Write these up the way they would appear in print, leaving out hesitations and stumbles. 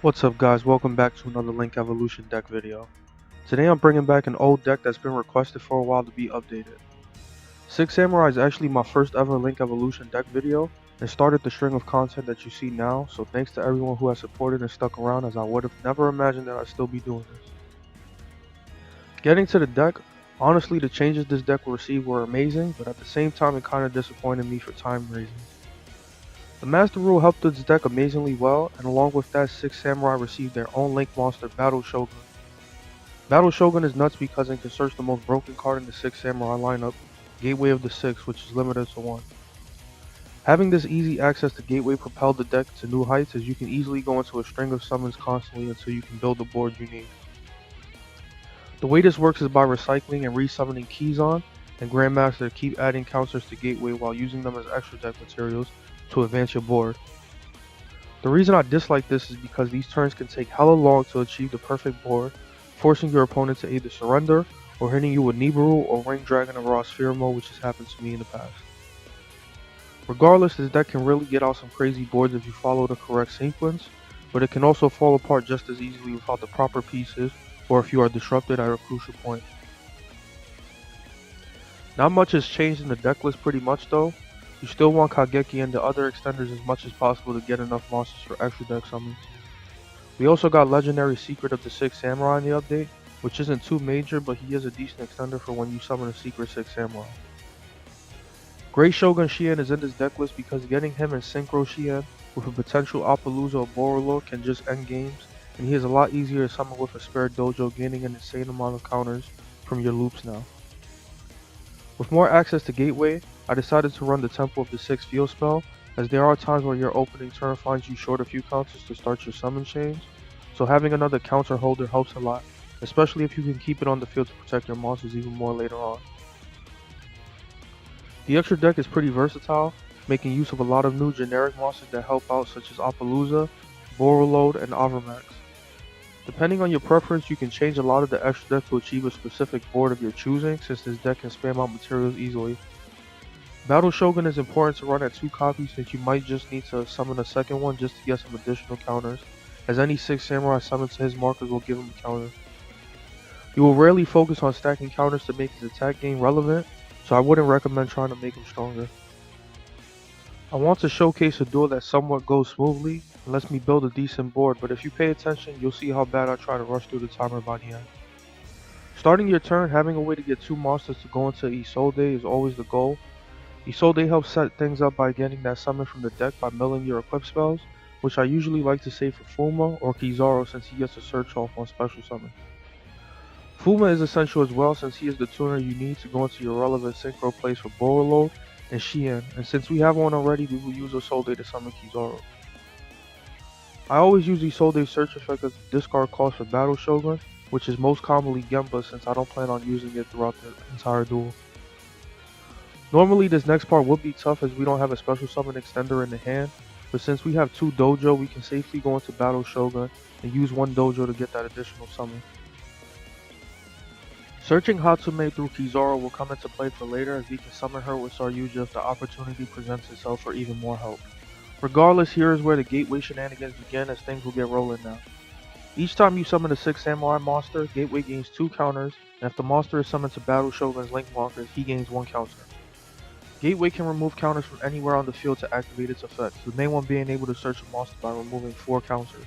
What's up guys, welcome back to another Link Evolution deck video. Today I'm bringing back an old deck that's been requested for a while to be updated. Six Samurai is actually my first ever Link Evolution deck video and started the string of content that you see now, so thanks to everyone who has supported and stuck around, as I would have never imagined that I'd still be doing this. Getting to the deck, honestly the changes this deck will receive were amazing, but at the same time it kinda disappointed me for time reasons. The Master Rule helped this deck amazingly well, and along with that, Six Samurai received their own Link monster, Battle Shogun. Battle Shogun is nuts because it can search the most broken card in the Six Samurai lineup, Gateway of the Six, which is limited to 1. Having this easy access to Gateway propelled the deck to new heights, as you can easily go into a string of summons constantly until you can build the board you need. The way this works is by recycling and resummoning Keyzon and Grandmaster to keep adding counters to Gateway while using them as extra deck materials to advance your board. The reason I dislike this is because these turns can take hella long to achieve the perfect board, forcing your opponent to either surrender or hitting you with Nibiru or Ring Dragon of Raw Sphere mode, which has happened to me in the past. Regardless, this deck can really get out some crazy boards if you follow the correct sequence, but it can also fall apart just as easily without the proper pieces or if you are disrupted at a crucial point. Not much has changed in the deck list pretty much though. You still want Kageki and the other extenders as much as possible to get enough monsters for extra deck summons. We also got Legendary Secret of the Six Samurai in the update, which isn't too major, but he is a decent extender for when you summon a Secret Six Samurai. Great Shogun Shien is in this deck list because getting him in Synchro Shien with a potential Appaloosa or Borolo can just end games, and he is a lot easier to summon with a spare dojo, gaining an insane amount of counters from your loops now. With more access to Gateway, I decided to run the Temple of the Six Field spell, as there are times where your opening turn finds you short a few counters to start your summon chains, so having another counter holder helps a lot, especially if you can keep it on the field to protect your monsters even more later on. The extra deck is pretty versatile, making use of a lot of new generic monsters that help out, such as Appaloosa, Boroload, and Avermax. Depending on your preference, you can change a lot of the extra deck to achieve a specific board of your choosing, since this deck can spam out materials easily. Battle Shogun is important to run at 2 copies, since you might just need to summon a second one just to get some additional counters, as any 6 Samurai summons to his markers will give him a counter. You will rarely focus on stacking counters to make his attack game relevant, so I wouldn't recommend trying to make him stronger. I want to showcase a duel that somewhat goes smoothly and lets me build a decent board, but if you pay attention, you'll see how bad I try to rush through the timer by the end. Starting your turn, having a way to get 2 monsters to go into Isolde is always the goal. Isolde helps set things up by getting that summon from the deck by milling your equip spells, which I usually like to save for Fuma or Kizaru since he gets a search off on special summon. Fuma is essential as well since he is the tuner you need to go into your relevant synchro plays for Borolo and Shien, and since we have one already, we will use Isolde to summon Kizaru. I always use Isolde's search effect as the discard cost for Battle Shogun, which is most commonly Gemba since I don't plan on using it throughout the entire duel. Normally this next part would be tough as we don't have a special summon extender in the hand, but since we have 2 dojo, we can safely go into Battle Shogun and use 1 dojo to get that additional summon. Searching Hatsume through Kizaru will come into play for later, as we can summon her with Saryuja if the opportunity presents itself for even more help. Regardless, here is where the Gateway shenanigans begin, as things will get rolling now. Each time you summon a 6 Samurai monster, Gateway gains 2 counters, and if the monster is summoned to Battle Shogun's Link markers, he gains 1 counter. Gateway can remove counters from anywhere on the field to activate its effects, the main one being able to search a monster by removing 4 counters.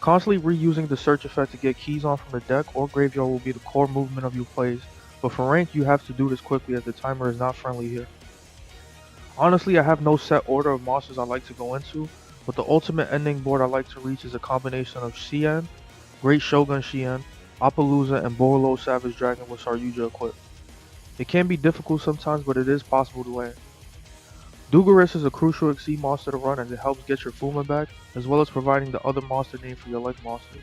Constantly reusing the search effect to get Keyzon from the deck or graveyard will be the core movement of your plays, but for rank you have to do this quickly as the timer is not friendly here. Honestly, I have no set order of monsters I like to go into, but the ultimate ending board I like to reach is a combination of Shien, Great Shogun Shien, Appaloosa, and Borolo Savage Dragon with Saryuja equipped. It can be difficult sometimes, but it is possible to land. Dugaris is a crucial Exceed monster to run as it helps get your Fuma back, as well as providing the other monster name for your Link monsters.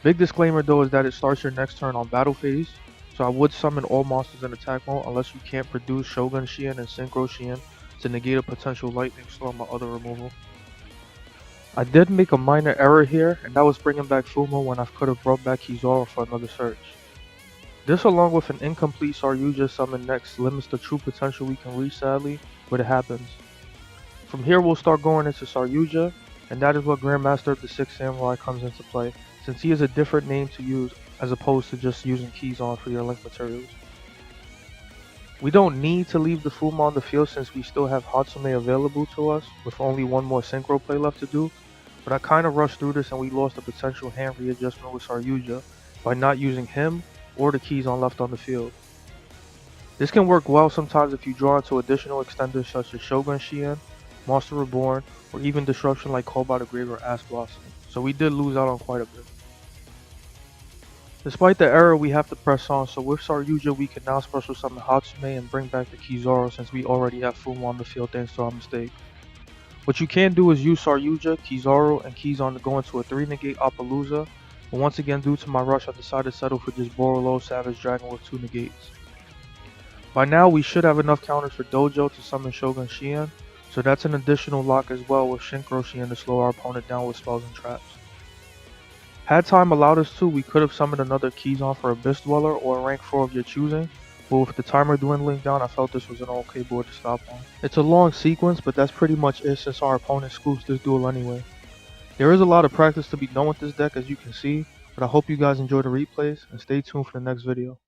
Big disclaimer though is that it starts your next turn on battle phase, so I would summon all monsters in attack mode unless you can't produce Shogun Shien and Synchro Shien to negate a potential Lightning Storm or other removal. I did make a minor error here, and that was bringing back Fuma when I could have brought back Kizaru for another search. This along with an incomplete Saryuja summon next limits the true potential we can reach sadly, but it happens. From here we'll start going into Saryuja, and that is what Grandmaster of the Six Samurai comes into play, since he is a different name to use as opposed to just using keys on for your link materials. We don't need to leave the Fuma on the field since we still have Hatsume available to us with only one more synchro play left to do, but I kinda rushed through this and we lost a potential hand readjustment with Saryuja by not using him or the keys on left on the field. This can work well sometimes if you draw into additional extenders such as Shogun Shien, Monster Reborn, or even disruption like Call by the Grave or Ash Blossom, so we did lose out on quite a bit. Despite the error, we have to press on, so with Saryuja we can now special summon Hatsume and bring back the Kizaru since we already have Fuma on the field thanks to our mistake. What you can do is use Saryuja, Kizaru, and Kizon to go into a 3-negate Appaloosa, but once again due to my rush I decided to settle for just Borolo Savage Dragon with 2 negates. By now we should have enough counters for Dojo to summon Shogun Shien, so that's an additional lock as well with Shinkro Shien to slow our opponent down with spells and traps. Had time allowed us to, we could have summoned another Kizon for Abyss Dweller or a rank 4 of your choosing, but with the timer dwindling down I felt this was an okay board to stop on. It's a long sequence, but that's pretty much it since our opponent scoops this duel anyway. There is a lot of practice to be done with this deck as you can see, but I hope you guys enjoy the replays and stay tuned for the next video.